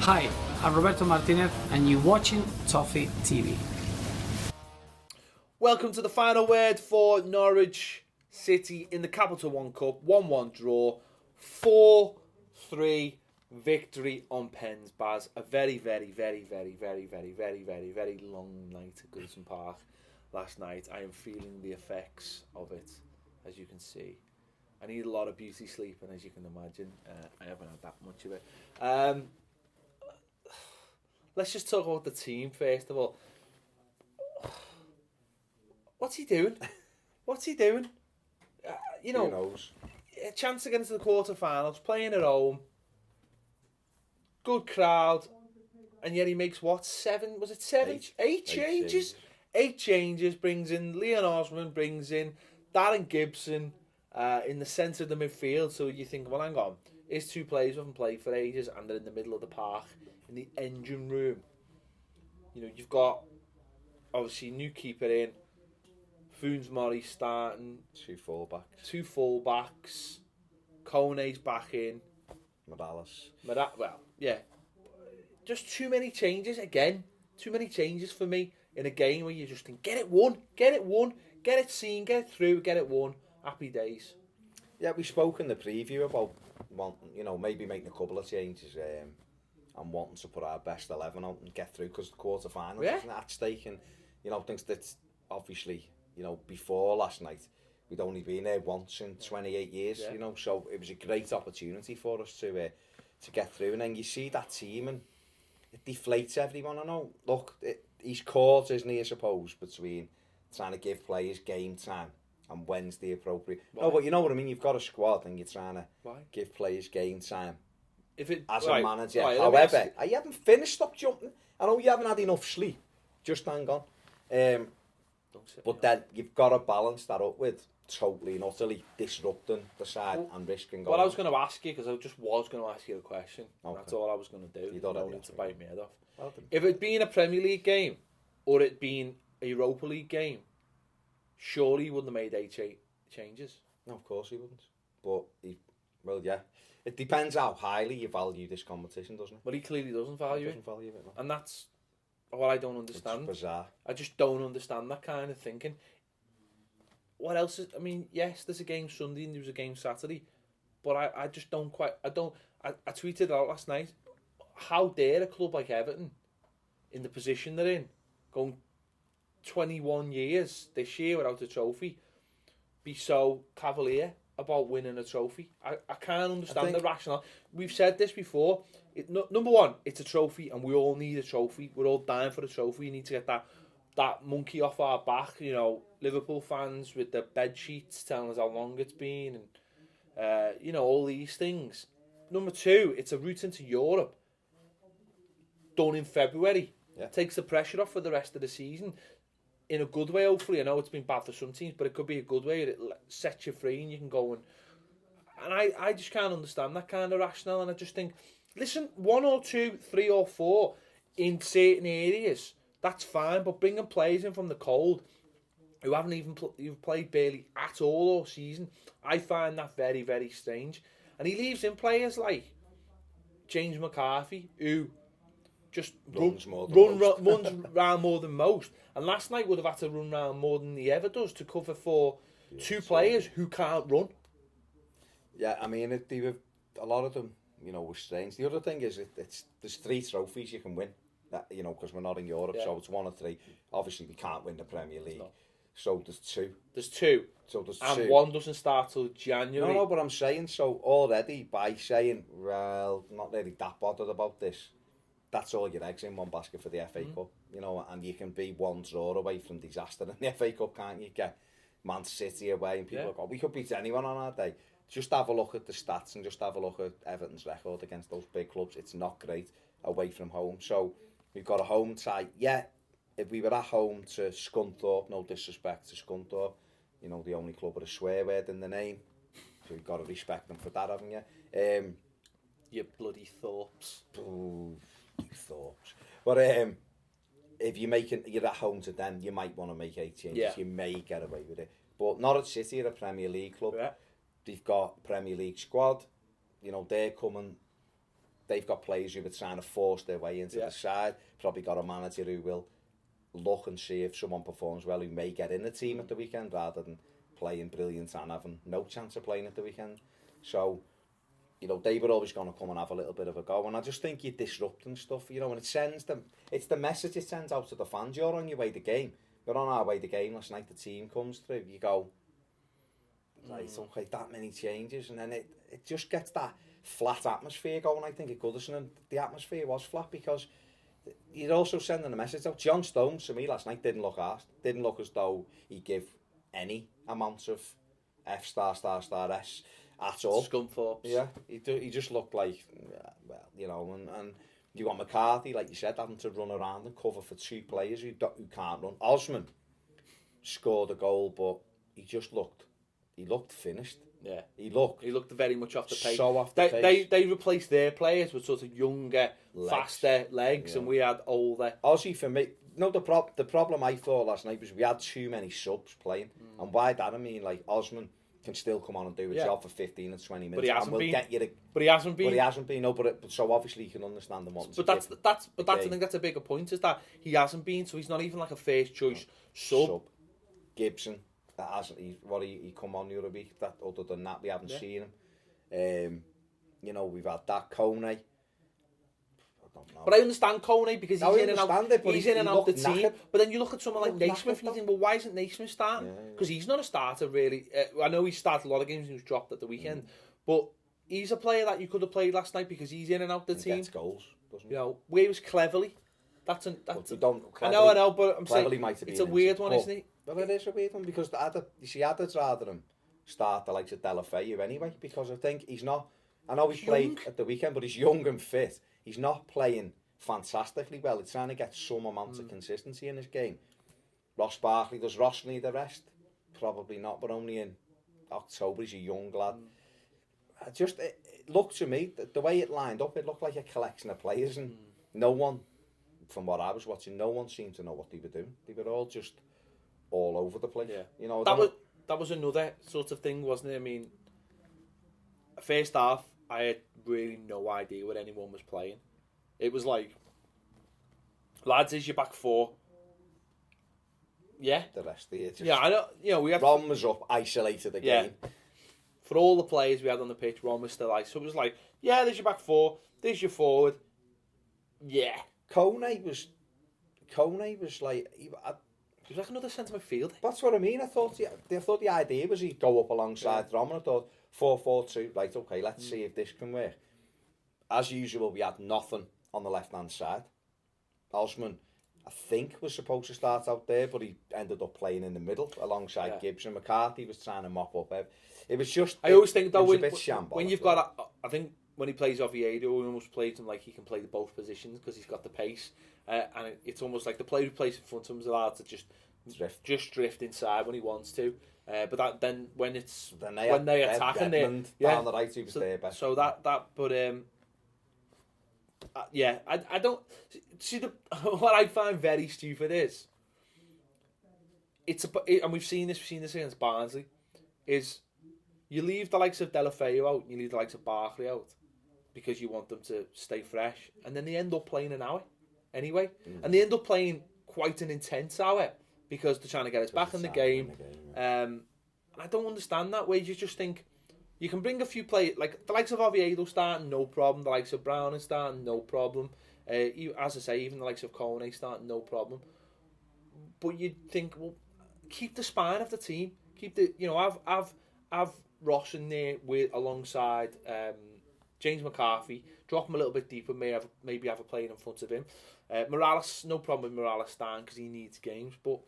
Hi, I'm Roberto Martinez and you're watching Toffee TV. Welcome to the final word for Norwich City in the Capital One Cup. 1-1 draw, 4-3 victory on Ped and Baz. A very long night at Goodison Park last night. I am feeling the effects of it, as you can see. I need a lot of beauty sleep, and as you can imagine, I haven't had that much of it. Let's just talk about the team first of all. What's he doing? Who knows? A chance to get into the quarterfinals, playing at home, good crowd, and yet he makes what? Eight changes? Eight changes, brings in Leon Osman, brings in Darren Gibson in the centre of the midfield. So you think, well, hang on, here's two players who haven't played for ages and they're in the middle of the park, in the engine room. You know, you've got, obviously, new keeper in, Foons Mori starting. Two fullbacks. Kone's back in. Morales. Well, yeah. Just too many changes again. Too many changes for me in a game where you just think, get it won, get it seen, get it through, get it won. Happy days. Yeah, we spoke in the preview about maybe making a couple of changes and wanting to put our best 11 out and get through because the quarterfinals isn't at stake, and things that obviously before last night we'd only been there once in 28 years. So it was a great opportunity for us to get through, and then you see that team and it deflates everyone. I know, look, he's caught, isn't he, I suppose, between trying to give players game time and when's the appropriate. Why? No, but you know what I mean. You've got a squad and you're trying to give players game time. As a manager, however, you haven't finished. Stop jumping. I know you haven't had enough sleep. Just hang on. But then you've got to balance that up with totally and utterly disrupting the side and risking. What I was going to ask you, because I just was going to ask you a question. Okay. That's all I was going to do. You don't need to bite my head off. Well, if it'd been a Premier League game or it'd been a Europa League game, surely he wouldn't have made 8 changes. No, of course he wouldn't. But it depends how highly you value this competition, doesn't it? But he clearly doesn't value it. No. And that's what I don't understand. It's bizarre. I just don't understand that kind of thinking. What else is... I mean, yes, there's a game Sunday and there was a game Saturday, but I just don't quite... I tweeted out last night, how dare a club like Everton, in the position they're in, going 21 years this year without a trophy, be so cavalier about winning a trophy. I can't understand the rationale. We've said this before. Number one, it's a trophy and we all need a trophy. We're all dying for a trophy. We need to get that monkey off our back. Liverpool fans with the bed sheets telling us how long it's been and all these things. Number two, it's a route into Europe done in February. Yeah. Takes the pressure off for the rest of the season. In a good way, hopefully. I know it's been bad for some teams, but it could be a good way. It sets you free and you can go and I just can't understand that kind of rationale. And I just think, listen, 1 or 2, 3 or 4 in certain areas, that's fine. But bringing players in from the cold who haven't even you've played barely at all season, I find that very, very strange. And he leaves in players like James McCarthy, who just runs around more than most. And last night would have had to run around more than he ever does to cover for two players who can't run. Yeah, I mean, a lot of them, were strange. The other thing is, there's 3 trophies you can win. That because we're not in Europe, so it's 1 or 3. Obviously, we can't win the Premier League, so there's 2. There's 2. So there's and 2. 1 doesn't start till January. No, but I'm saying, so already by saying, well, not really that bothered about this. That's all your eggs in one basket for the FA Cup, and you can be 1 draw away from disaster in the FA Cup, can't you? Get Man City away and people go, we could beat anyone on our day. Just have a look at the stats and just have a look at Everton's record against those big clubs. It's not great away from home. So we've got a home tie. Yeah, if we were at home to Scunthorpe, no disrespect to Scunthorpe, the only club with a swear word in the name. So you've got to respect them for that, haven't you? You bloody Thorpes. Thoughts. But if you're at home to them, you might want to make 8 changes. Yeah. You may get away with it. But Norwich City are a Premier League club. Yeah. They've got Premier League squad. They're coming they've got players who are trying to force their way into the side. Probably got a manager who will look and see if someone performs well who may get in the team at the weekend rather than playing brilliant and having no chance of playing at the weekend. So, you know, they were always going to come and have a little bit of a go. And I just think you're disrupting stuff, you know, and it sends them, it's the message it sends out to the fans. You're on your way to game. We're on our way to game last night. The team comes through. You go, right, okay, that many changes. And then it just gets that flat atmosphere going, I think, at Goodison. And the atmosphere was flat because you're also sending a message out. John Stones, to me, last night didn't look arsed. Didn't look as though he gave any amounts of F star S at all. Scunthorpe's. Yeah, he just looked like, well, you know, and you got McCarthy, like you said, having to run around and cover for two players who can't run. Osman scored a goal, but he looked finished. Yeah, he looked very much off the pace. So off the pace. They replaced their players with sort of younger, faster legs, and we had older. Ozzy, for me, no, the problem I thought last night was we had too many subs playing, and by that I mean like Osman can still come on and do a job for 15 and 20 minutes. But he hasn't been. Get you But he hasn't been. But he hasn't been. No, but so obviously you can understand the ones. But that's I think that's a bigger point, is that he hasn't been. So he's not even like a first choice sub. Gibson, that hasn't. He come on the other week. That other than that, we haven't seen him. You know, we've had that Kone. But I understand Kone because he's in and out. He's in and out the team. But then you look at someone like Naismith and you think, well, why isn't Naismith starting? Because he's not a starter really. I know he started a lot of games and he was dropped at the weekend, but he's a player that you could have played last night because he's in and out the team. Gets goals, doesn't he? You know, where he was Cleverly. That's I know, but I'm saying it's a weird one, isn't it? Well, it is a weird one because I'd rather him start the likes of Delafeu anyway, because I think he's not. I know he's played at the weekend, but he's young and fit. He's not playing fantastically well. He's trying to get some amount of consistency in his game. Ross Barkley, does Ross need the rest? Probably not, but only in October. He's a young lad. It looked to me, the way it lined up, it looked like a collection of players, and no one, from what I was watching, no one seemed to know what they were doing. They were all just all over the place. Yeah. You know, that was another sort of thing, wasn't it? I mean, first half, I had really no idea what anyone was playing. It was like, lads, is your back four? Yeah. The rest of it. Yeah, I know. You know, we had Ron was up, isolated again. For all the players we had on the pitch, Ron was still ice. So it was like, yeah, there's your back four. There's your forward. Yeah. Kone was like he was like another centre midfielder. That's what I mean. I thought the idea was he'd go up alongside Rom, and I thought 4-4-2. Right, okay, let's see if this can work. As usual, we had nothing on the left-hand side. Osman, I think, was supposed to start out there, but he ended up playing in the middle alongside Gibson. McCarthy was trying to mop up. It was just. I always think though when you've got, I think when he plays Oviedo, he almost plays him like he can play both positions because he's got the pace, and it's almost like the player who plays in front of him is allowed to just drift inside when he wants to. But then when they attack and they down the right, he was there better. So that but I don't see what I find very stupid is and we've seen this against Barnsley, is you leave the likes of Delafeu out, you leave the likes of Barkley out because you want them to stay fresh, and then they end up playing an hour anyway, and they end up playing quite an intense hour because they're trying to get us back in the game. And I don't understand that way. You just think you can bring a few players, like the likes of Oviedo starting, no problem. The likes of Brown starting, no problem. As I say, even the likes of Kone starting, no problem. But you'd think, well, keep the spine of the team. Keep the, you know, have Ross in there alongside James McCarthy. Drop him a little bit deeper. Maybe have a player in front of him. Morales, no problem with Morales starting because he needs games, but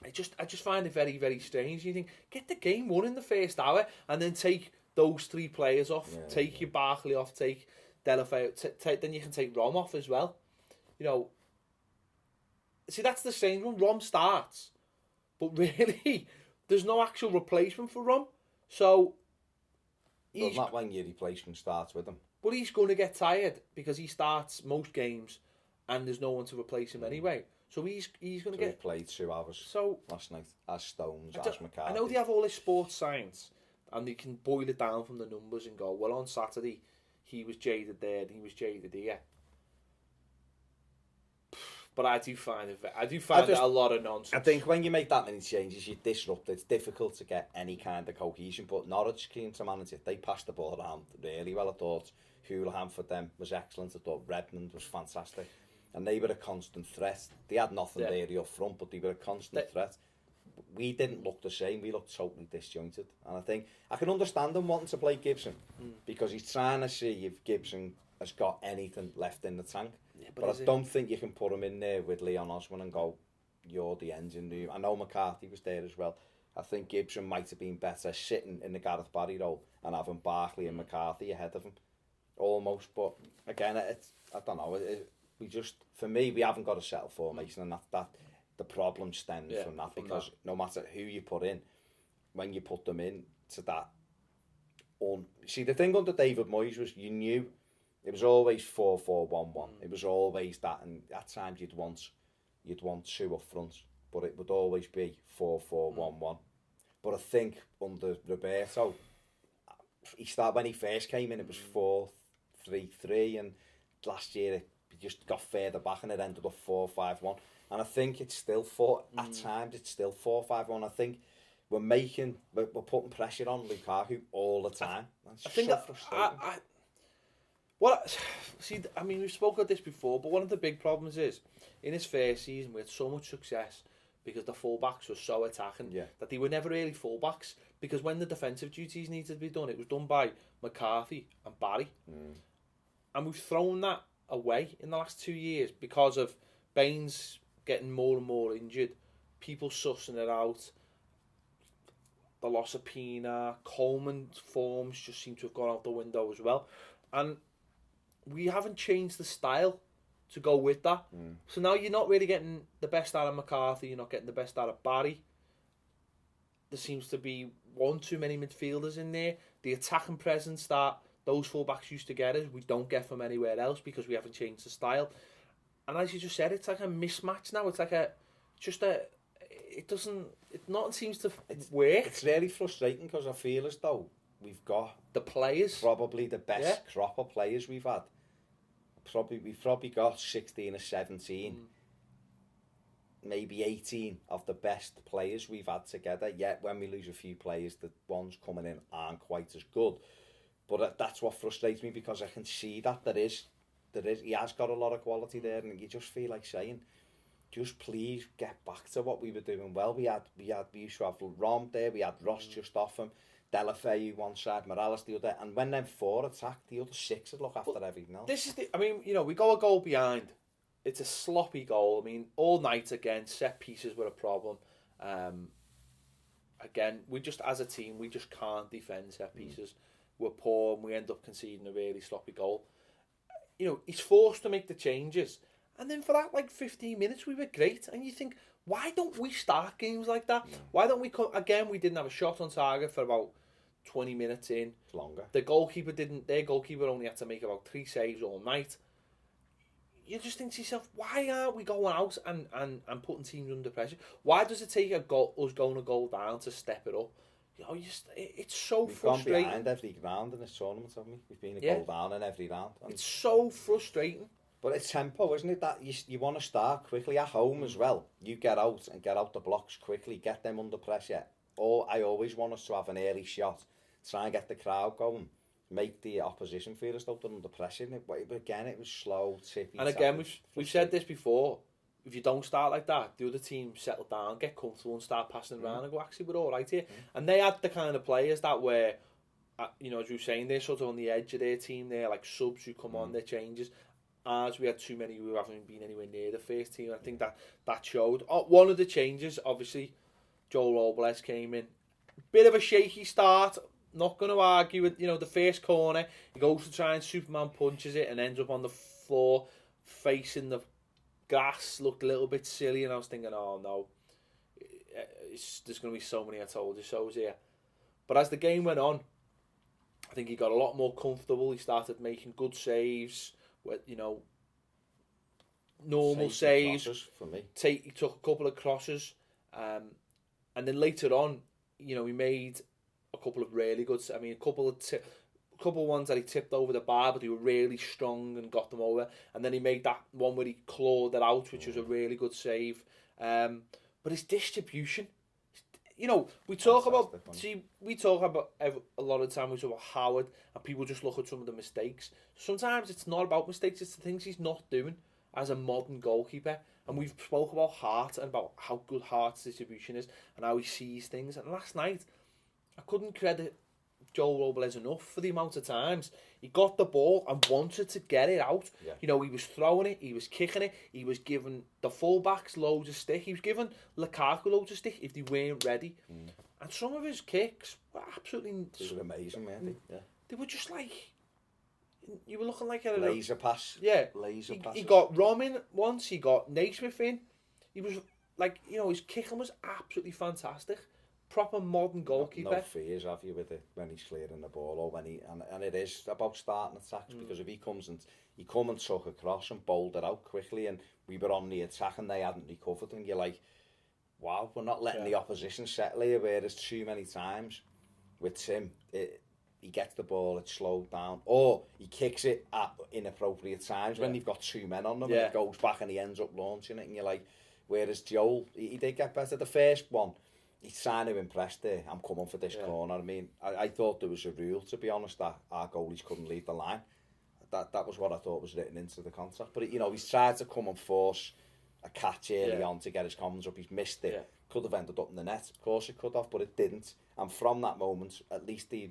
I just find it very, very strange. You think, get the game won in the first hour and then take those three players off. Take your Barkley off, take Delafeu, then you can take Rom off as well. You know, see, that's the strange one. Rom starts, but really, there's no actual replacement for Rom. So, not when your replacement starts with him. But he's going to get tired because he starts most games and there's no one to replace him anyway. So he's going to get played 2 hours last night as Stones, as McCarthy. I know they have all this sports science and they can boil it down from the numbers and go, well, on Saturday he was jaded there and he was jaded here. But I do find it a lot of nonsense. I think when you make that many changes, you disrupt. It's difficult to get any kind of cohesion. But Norwich came to manage it. They passed the ball around really well. I thought Houlihan for them was excellent. I thought Redmond was fantastic. And they were a constant threat. They had nothing really up front, but they were a constant threat. We didn't look the same. We looked totally disjointed. And I think I can understand them wanting to play Gibson because he's trying to see if Gibson has got anything left in the tank. Yeah, but I don't think you can put him in there with Leon Osman and go, you're the engine room. I know McCarthy was there as well. I think Gibson might have been better sitting in the Gareth Barry role and having Barkley and McCarthy ahead of him. Almost. But again, I don't know. For me, we haven't got a settled formation, and that the problem stems from that because no matter who you put in, when you put them in to that. See, the thing under David Moyes was you knew it was always 4-4-1-1. It was always that, and at times you'd want two up front, but it would always be 4-4-1-1. But I think under Roberto, when he first came in, it was 4-3-3, and last year it just got further back and it ended up 4-5-1. And I think it's still at times it's still 4-5-1. I think we're putting pressure on Lukaku all the time. I think so frustrating. We've spoken about this before, but one of the big problems is in his first season we had so much success because the fullbacks were so attacking that they were never really fullbacks, because when the defensive duties needed to be done, it was done by McCarthy and Barry. And we've thrown that away in the last 2 years because of Baines getting more and more injured, people sussing it out, the loss of Pina, Coleman's forms just seem to have gone out the window as well. And we haven't changed the style to go with that. So now you're not really getting the best out of McCarthy, you're not getting the best out of Barry. There seems to be one too many midfielders in there. The attacking presence that those fullbacks used to get us, we don't get from anywhere else because we haven't changed the style. And as you just said, it's like a mismatch now. It's like nothing seems to work. It's really frustrating because I feel as though we've got the players, probably the best crop of players we've had. We've probably got 16 or 17, maybe 18 of the best players we've had together. Yet when we lose a few players, the ones coming in aren't quite as good. But that's what frustrates me, because I can see that there is he has got a lot of quality there, and you just feel like saying, just please get back to what we were doing well. We used to have Rom there, we had Ross just off him, Delafeu one side, Morales the other, and when them four attacked, the other six would look after everything else. We go a goal behind. It's a sloppy goal. All night again, set pieces were a problem. Again, we just, as a team, we just can't defend set pieces. We're poor and we end up conceding a really sloppy goal. He's forced to make the changes. And then for that 15 minutes, we were great. And you think, why don't we start games like that? Yeah. Why don't we come... Again, we didn't have a shot on target for about 20 minutes in. It's longer. Their goalkeeper only had to make about 3 saves all night. You just think to yourself, why aren't we going out and putting teams under pressure? Why does it take us going a goal down to step it up? It's so frustrating. We've gone behind every round in this tournament, haven't we? We've been a goal down in every round. It's so frustrating. But it's tempo, isn't it? That you want to start quickly at home as well. You get out the blocks quickly, get them under pressure. I always want us to have an early shot, try and get the crowd going, make the opposition feel as though they're under pressure. But again, it was slow, tippy. And again, we've said this before. If you don't start like that, the other team settle down, get comfortable and start passing around and go, actually, we're all right here. And they had the kind of players that were, as you were saying, they're sort of on the edge of their team there, like subs who come on, their changes. As we had too many who haven't been anywhere near the first team. I think that showed. One of the changes, obviously, Joel Robles came in. Bit of a shaky start. Not going to argue with, the first corner. He goes to try and Superman punches it and ends up on the floor facing the grass. Looked a little bit silly, and I was thinking, oh no, there's going to be so many I told you so's here. But as the game went on, I think he got a lot more comfortable. He started making good saves. Normal saves. For me. He took a couple of crosses, and then later on, he made a couple of really good. A couple couple of ones that he tipped over the bar, but he were really strong and got them over. And then he made that one where he clawed it out, which was a really good save. But his distribution, you know, we talk about a lot of the time we talk about Howard, and people just look at some of the mistakes. Sometimes it's not about mistakes; it's the things he's not doing as a modern goalkeeper. And we've spoke about Hart and about how good Hart's distribution is and how he sees things. And last night, I couldn't credit Joel Robles enough for the amount of times he got the ball and wanted to get it out. Yeah. You know, he was throwing it, he was kicking it, he was giving the fullbacks loads of stick, he was giving Lukaku loads of stick if they weren't ready. And some of his kicks were absolutely... They were amazing, man. Yeah. They were just like... You were looking like a... Laser pass. Yeah. Laser pass. He got Rom in once, he got Naismith in. He was like, you know, his kicking was absolutely fantastic. Proper modern goalkeeper. No fears have you with it when he's clearing the ball or when he and it is about starting attacks because if he come and took across and bowled it out quickly and we were on the attack and they hadn't recovered and you're like, wow, we're not letting the opposition settle here, whereas too many times with Tim he gets the ball, it's slowed down, or he kicks it at inappropriate times when you've got two men on them and it goes back and he ends up launching it and you're like, whereas Joel, he did get better. The first one, he's trying to impress there. I'm coming for this corner. I mean, I thought there was a rule, to be honest, that our goalies couldn't leave the line. That was what I thought was written into the contract. But, you know, he's tried to come and force a catch early on to get his confidence up. He's missed it. Yeah. Could have ended up in the net. Of course it could have, but it didn't. And from that moment, at least the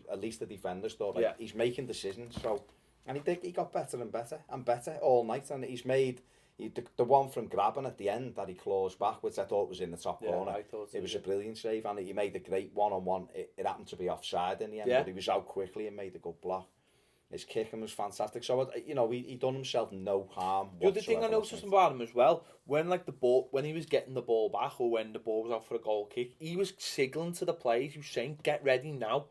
defenders thought, like, he's making decisions. So, and he got better and better and better all night. And he's made... the one from grabbing at the end that he claws back, which I thought was in the top corner, it was a brilliant save, and he made a great one-on-one. It happened to be offside in the end, but he was out quickly and made a good block. His kicking was fantastic. So, you know, he done himself no harm whatsoever. The other thing I noticed about him as well, when he was getting the ball back or when the ball was out for a goal kick, he was signalling to the players, he was saying, get ready now.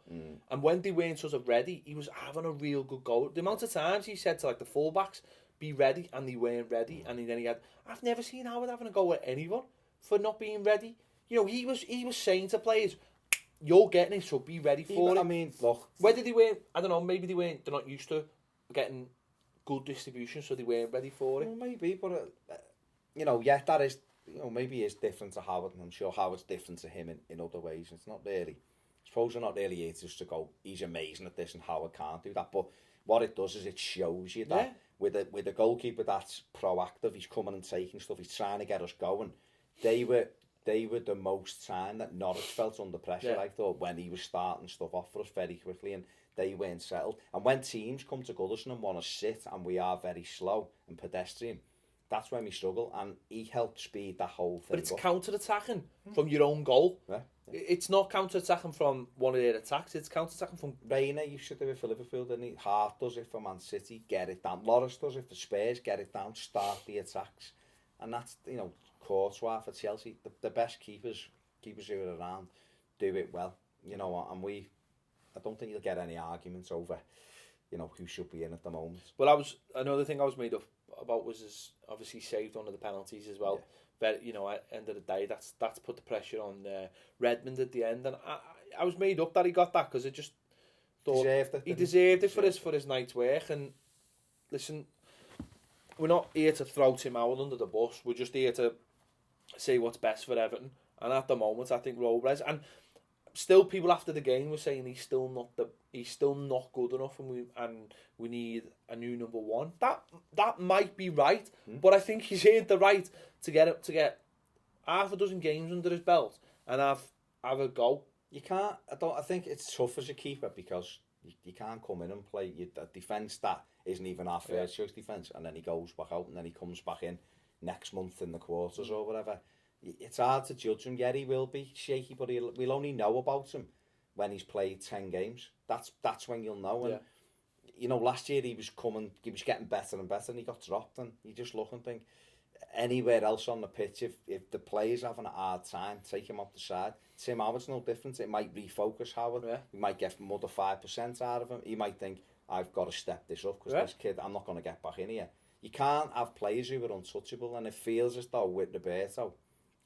And when they weren't sort of ready, he was having a real good goal. The amount of times he said to like the fullbacks, be ready, and they weren't ready, and then he had... I've never seen Howard having a go at anyone for not being ready. You know, he was saying to players, you're getting it, so be ready for it. I mean, look... Whether they weren't... I don't know, maybe they're not used to getting good distribution, so they weren't ready for it. Well, maybe, but, you know, yeah, that is... You know, maybe he is different to Howard, and I'm sure Howard's different to him in other ways. It's not really... I suppose we're not really here just to go, he's amazing at this, and Howard can't do that, but what it does is it shows you that... With a goalkeeper that's proactive, he's coming and taking stuff, he's trying to get us going. They were the most time that Norwich felt under pressure, I thought, when he was starting stuff off for us very quickly and they weren't settled. And when teams come to Goodison and want to sit and we are very slow and pedestrian, that's when we struggle, and he helped speed that whole thing. But it's counter-attacking from your own goal. Yeah. It's not counter-attacking from one of their attacks, it's counter-attacking from... Reina used to do it for Liverpool, didn't he? Hart does it for Man City, get it down. Loris does it for Spurs, get it down, start the attacks. And that's, you know, Courtois for Chelsea. The best keepers who are around do it well. You know, and I don't think you'll get any arguments over, you know, who should be in at the moment. Well, another thing I was made up about was his obviously saved one of the penalties as well. But, you know, at the end of the day, that's put the pressure on Redmond at the end, and I was made up that he got that because I just thought he deserved it for his night's work. And listen, we're not here to throw Tim Howard under the bus. We're just here to say what's best for Everton. And at the moment, I think Robles, and still people after the game were saying he's still not good enough, and we need a new number one. That might be right, but I think he's earned the right to get half a dozen games under his belt and have a go. You can't. I think it's tough as a keeper because you can't come in and play a defence that isn't even our first choice defence, and then he goes back out and then he comes back in next month in the quarters or whatever. It's hard to judge him. Yeah, he will be shaky, but we'll only know about him when he's played 10 games. That's when you'll know. And you know, last year he was getting better and better, and he got dropped. And you just look and think, anywhere else on the pitch, if the player's having a hard time, take him off the side. Tim Howard's no different. It might refocus Howard. Yeah. We might get another 5% out of him. He might think, I've got to step this up because this kid, I'm not going to get back in here. You can't have players who are untouchable, and it feels as though with Roberto.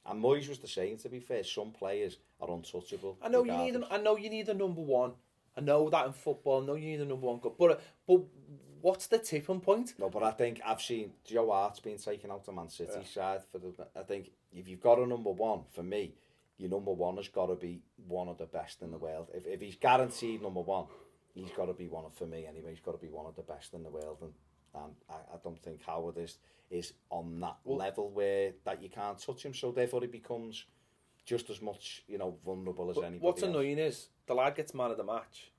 And Moyes was the same, to be fair. Some players are untouchable. I know you need a number one. I know that in football, I know you need a number one goal, but what's the tipping point? No, but I think I've seen Joe Hart's been taken out of Man City side for the. I think if you've got a number one, for me, your number one has got to be one of the best in the world. If he's guaranteed number one, he's got to be for me anyway. He's got to be one of the best in the world, and I don't think Howard is on that level where that you can't touch him. So therefore, he becomes just as much vulnerable as anybody. What's else. Annoying is the lad gets man of the match,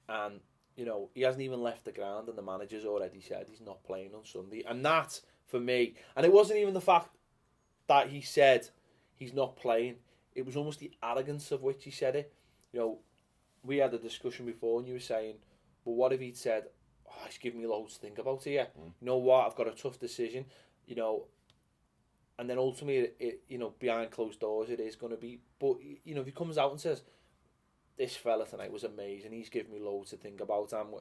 and he hasn't even left the ground, and the manager's already said he's not playing on Sunday, and that for me, and it wasn't even the fact that he said he's not playing. It was almost the arrogance of which he said it. We had a discussion before, and you were saying, well, what if he'd said, he's giving me loads to think about here. You know what? I've got a tough decision. And then ultimately, behind closed doors, it is going to be. But if he comes out and says, this fella tonight was amazing, he's given me loads to think about. And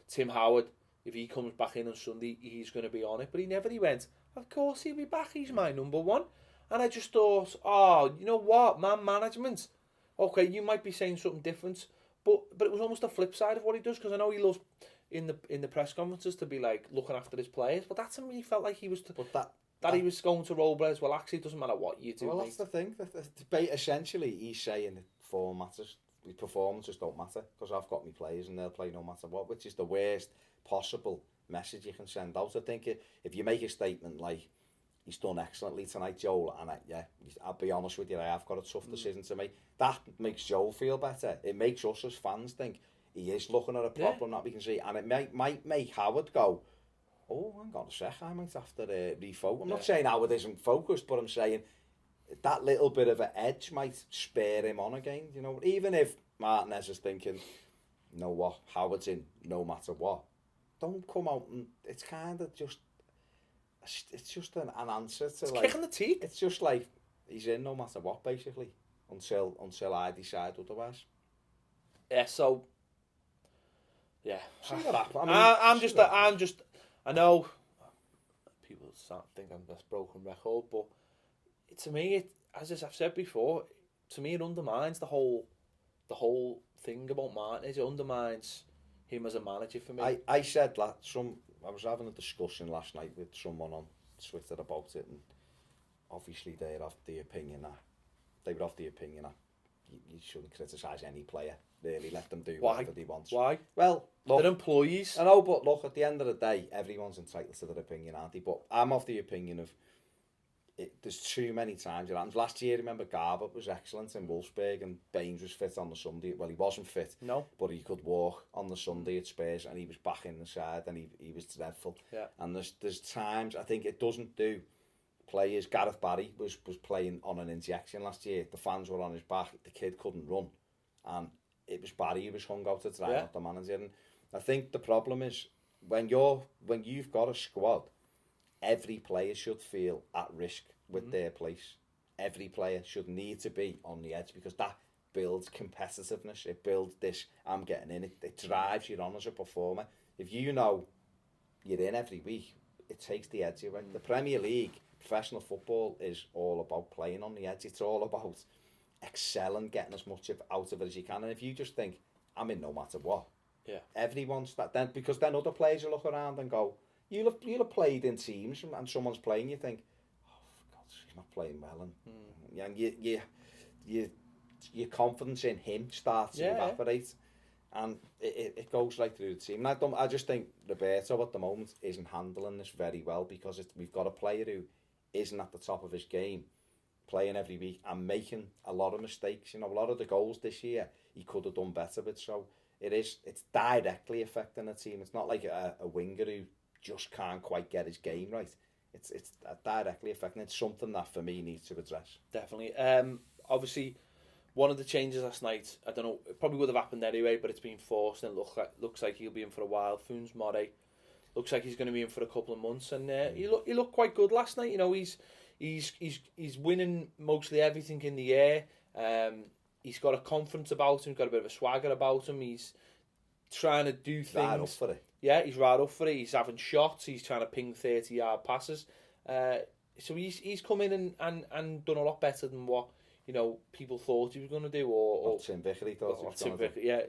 Tim Howard, if he comes back in on Sunday, he's going to be on it. But he went, of course he'll be back. He's my number one. And I just thought, you know what, man management. Okay, you might be saying something different, but it was almost the flip side of what he does, because I know he loves in the press conferences to be like looking after his players, but that to me felt like he was that he was going to Robles. Well, actually, it doesn't matter what you do. Well, mate. that's the thing. The debate essentially, he's saying that form matters, his performances don't matter because I've got my players and they'll play no matter what, which is the worst possible message you can send out. I think if you make a statement like, he's done excellently tonight, Joel, and I'll be honest with you, I have got a tough decision to make. That makes Joel feel better. It makes us as fans think he is looking at a problem that we can see, and it might make Howard go, oh, hang on a sec, I might have to refocus. I'm not saying Howard isn't focused, but I'm saying that little bit of an edge might spur him on again. Even if Martinez is thinking, you know what, Howard's in no matter what, don't come out and it's kind of just. It's just an answer to kick in the teeth. It's just like he's in no matter what, basically, until I decide otherwise. Yeah. So. Yeah. See what happens. I'm just. I know people think I'm this broken record, but to me, as I've said before, to me it undermines the whole thing about Martinez. It undermines him as a manager for me. I said that I was having a discussion last night with someone on Twitter about it, and obviously they were of the opinion that you shouldn't criticise any player. Really, let them do whatever they want. Why? Well, look, they're employees. I know, but look, at the end of the day, everyone's entitled to their opinion, aren't they? But I'm of the opinion of there's too many times. Last year, remember, Garber was excellent in Wolfsburg, and Baines was fit on the Sunday. Well, he wasn't fit, no, but he could walk on the Sunday at Spurs, and he was back in the side, and he was dreadful. Yeah. And there's times I think it doesn't do players. Gareth Barry was playing on an injection last year. The fans were on his back. The kid couldn't run, and it was Barry who was hung out to dry, not the manager. And I think the problem is when you've got a squad, every player should feel at risk with their place. Every player should need to be on the edge, because that builds competitiveness. It builds this, I'm getting in. It drives you on as a performer. If you know you're in every week, it takes the edge away. The Premier League, professional football, is all about playing on the edge. It's all about excelling, getting as much out of it as you can. And if you just think, I'm in no matter what, everyone's that, then because then other players will look around and go, you'll have played in teams and someone's playing, you think, oh, for God's sake, he's not playing well, and your confidence in him starts to evaporate, and it goes right through the team. And I just think Roberto at the moment isn't handling this very well, because we've got a player who isn't at the top of his game, playing every week and making a lot of mistakes. A lot of the goals this year he could have done better with. So it's directly affecting the team. It's not like a winger who just can't quite get his game right. It's directly affecting. It's something that for me needs to address. Definitely. Obviously, one of the changes last night, I don't know, it probably would have happened anyway, but it's been forced, and it looks like he'll be in for a while. Funes Mori looks like he's going to be in for a couple of months, and he looked quite good last night. He's winning mostly everything in the air. He's got a confidence about him. He's got a bit of a swagger about him. He's trying to do things. Right up for it. Yeah, he's right up for it. He's having shots. He's trying to ping 30-yard passes. So he's come in and done a lot better than what people thought he was going to do, or Tim Vickery thought he was going to do. Yeah.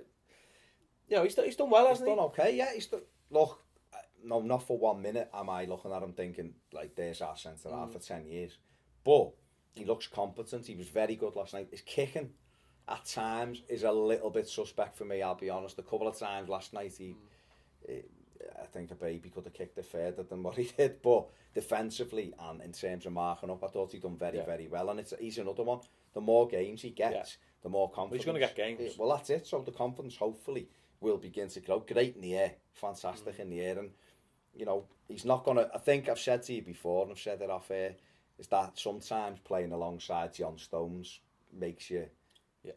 you know, he's done well, hasn't he? He's done okay, yeah. Look, no, not for 1 minute am I looking at him thinking, like, there's our centre-half for 10 years. But he looks competent. He was very good last night. His kicking, at times, is a little bit suspect for me, I'll be honest. A couple of times last night, I think the baby could have kicked it further than what he did. But defensively and in terms of marking up, I thought he'd done very well. And he's another one. The more games he gets, the more confidence. Well, he's going to get games. Well, that's it. So the confidence, hopefully, will begin to grow. Great in the air. Fantastic in the air. And, you know, he's not going to... I think I've said to you before, and I've said it off air, is that sometimes playing alongside John Stones makes you...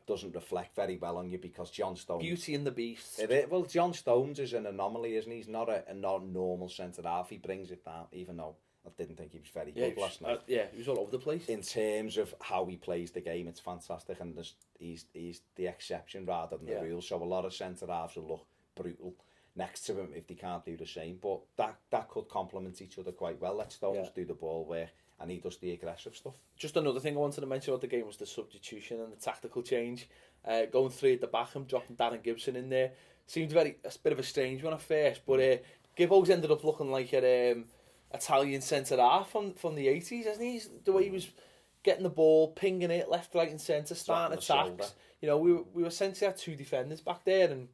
doesn't reflect very well on you, because John Stones... Beauty and the Beast. Well, John Stones is an anomaly, isn't he? He's not a normal centre-half. He brings it down, even though I didn't think he was very good last night. He was all over the place. In terms of how he plays the game, it's fantastic, and he's the exception rather than the rule. So a lot of centre-halves will look brutal next to him if they can't do the same. But that could complement each other quite well. Let Stones do the ball work, and he does the aggressive stuff. Just another thing I wanted to mention about the game was the substitution and the tactical change. Going 3 at the back and dropping Darren Gibson in there seemed a bit of a strange one at first, but Gibbo's ended up looking like an Italian centre half from the 80s, hasn't he? The way he was getting the ball, pinging it left, right, and centre, starting attacks. You know, we were essentially had 2 defenders back there, and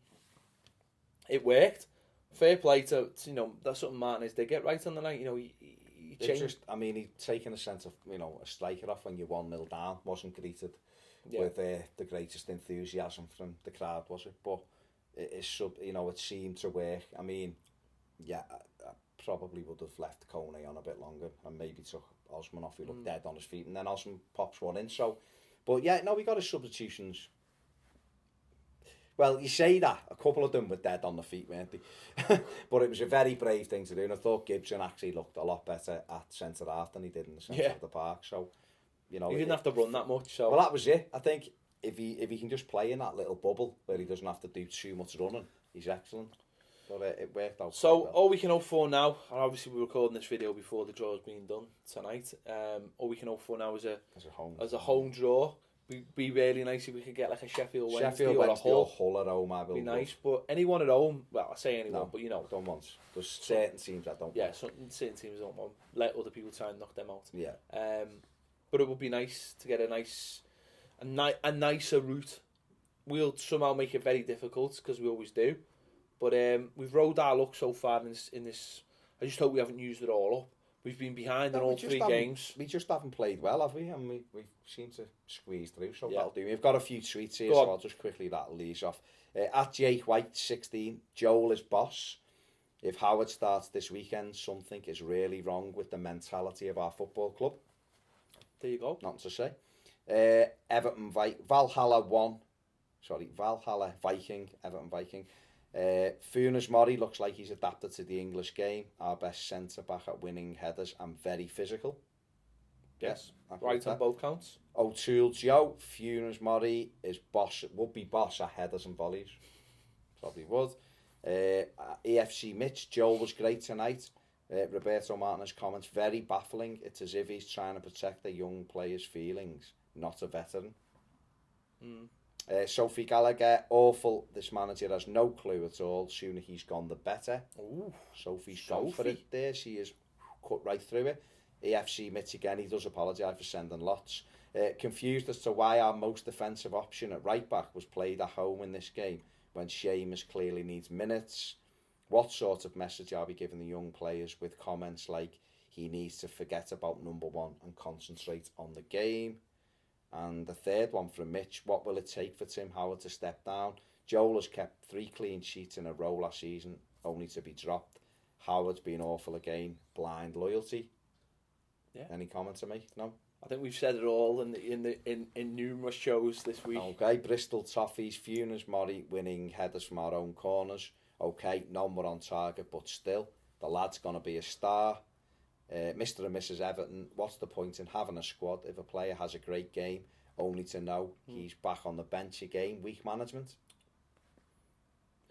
it worked. Fair play to you know, that's something Martinez did get right on the night. You know, he changed. He'd taken a sense of, you know, a striker off when you're 1-0 down, wasn't greeted with the greatest enthusiasm from the crowd, was it? But it seemed to work. I mean, I probably would have left Kone on a bit longer and maybe took Osman off. He looked dead on his feet, and then Osman pops one in. So, but we got his substitutions. Well, you say that, a couple of them were dead on the feet, weren't they? But it was a very brave thing to do, and I thought Gibson actually looked a lot better at centre-half than he did in the centre of the park. So, you know... He didn't have to run that much, so... Well, that was it. I think if he can just play in that little bubble where he doesn't have to do too much running, he's excellent. But it worked out. So, all we can hope for now, and obviously we're recording this video before the draw's been done tonight, all we can hope for now is a home draw. Be really nice if we could get like a Sheffield Wednesday or a Hull at home. I be nice, but anyone at home. Well, I say anyone, but you know, don't want. There's certain teams I don't. Yeah, certain teams I don't want. Let other people try and knock them out. Yeah. But it would be nice to get a nicer route. We'll somehow make it very difficult because we always do. But we've rode our luck so far in this. I just hope we haven't used it all up. We've been behind in all 3 games. We just haven't played well, have we? And we seem to squeeze through, so that'll do. We've got a few tweets here, so I'll just quickly rattle these off. At Jake White 16, Joel is boss. If Howard starts this weekend, something is really wrong with the mentality of our football club. There you go. Nothing to say. Everton Valhalla Viking, Everton Viking. Funes Mori looks like he's adapted to the English game. Our best centre back at winning headers and very physical. Yes, right on both counts. O'Toole Joe, Funes Mori would be boss at headers and volleys. Probably would. EFC Mitch, Joel was great tonight. Roberto Martinez comments, very baffling. It's as if he's trying to protect the young players' feelings, not a veteran. Sophie Gallagher, awful. This manager has no clue at all. Sooner he's gone, the better. Ooh, Sophie's gone for it there. She is cut right through it. EFC Mitch again, he does apologise for sending lots. Confused as to why our most defensive option at right back was played at home in this game when Seamus clearly needs minutes. What sort of message are we giving the young players with comments like he needs to forget about number 1 and concentrate on the game? And the third one from Mitch, what will it take for Tim Howard to step down? Joel has kept 3 clean sheets in a row last season, only to be dropped. Howard's been awful again. Blind loyalty. Yeah. Any comments on me? No? I think we've said it all in numerous shows this week. Okay, Bristol Toffees, Funes Mori winning headers from our own corners. Okay, no more on target, but still, the lad's going to be a star. Mr. and Mrs. Everton, what's the point in having a squad if a player has a great game only to know he's back on the bench again? Weak management?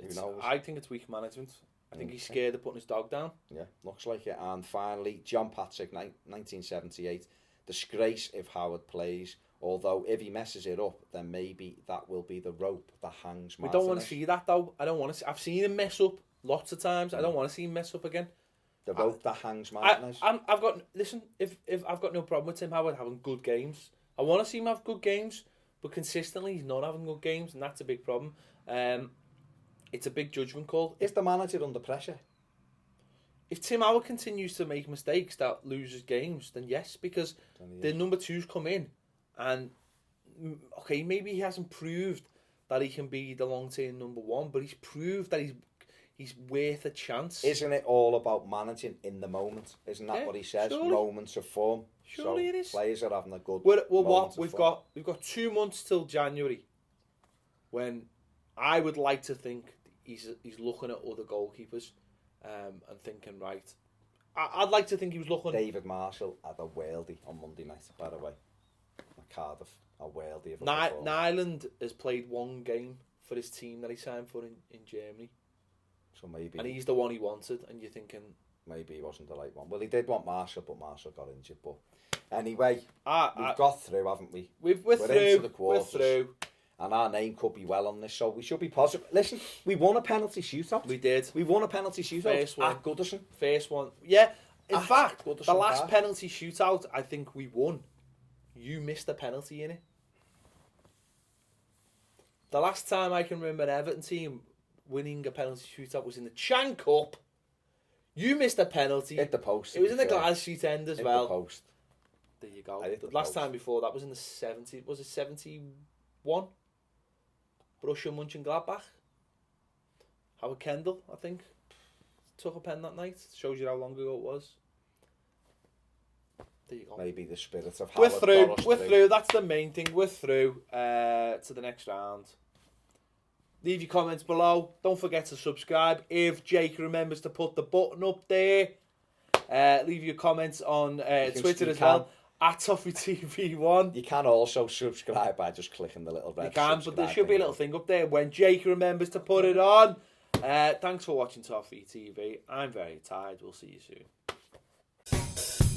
Who knows? I think it's weak management. I think he's scared of putting his dog down. Yeah, looks like it. And finally, John Patrick, 1978. Disgrace if Howard plays. Although if he messes it up, then maybe that will be the rope that hangs Martinez. We don't want to see that though. I don't want to. I've seen him mess up lots of times. I don't want to see him mess up again. The rope that hangs Martinez. I've got listen. If I've got no problem with Tim Howard having good games, I want to see him have good games, but consistently he's not having good games, and that's a big problem. It's a big judgment call. Is the manager under pressure? If Tim Howard continues to make mistakes that loses games, then yes, because the number twos come in, and okay, maybe he hasn't proved that he can be the long-term number one, but he's proved that he's worth a chance. Isn't it all about managing in the moment? Isn't that what he says? Surely. Moments of form. Surely so it is. Players are having a good. We've got 2 months till January, when I would like to think he's looking at other goalkeepers, and thinking, right. I'd like to think he was looking. David Marshall had a worldie on Monday night, by the way. At Cardiff, a worldie of a performance. Nyland has played one game for his team that he signed for in Germany. So maybe. And he's the one he wanted, and you're thinking maybe he wasn't the right one. Well, he did want Marshall, but Marshall got injured. But anyway, we've got through, haven't we? We're through. Into the quarters, we're through. And our name could be well on this, so we should be positive. Listen, we won a penalty shootout. We did. We won a penalty shootout at Goodison. First one. Yeah. In fact, Goodison the last Park. penalty shootout, I think we won. You missed a penalty in it. The last time I can remember an Everton team winning a penalty shootout was in the Chan Cup. You missed a penalty. Hit the post. It was in the Glass Street end as well. Hit the post. There you go. The last post. time before that was in the 70s. Was it 71? Borussia Mönchengladbach. Howard Kendall, I think, took a pen that night. Shows you how long ago it was. There you go. Maybe the spirit of We're Howard through. got us We're through. That's the main thing. We're through to the next round. Leave your comments below. Don't forget to subscribe. If Jake remembers to put the button up there. Leave your comments on Twitter as well. At Toffee TV1. You can also subscribe by just clicking the little red. You can, but there should be a little thing up there when Jake remembers to put it on. Thanks for watching Toffee TV. I'm very tired. We'll see you soon.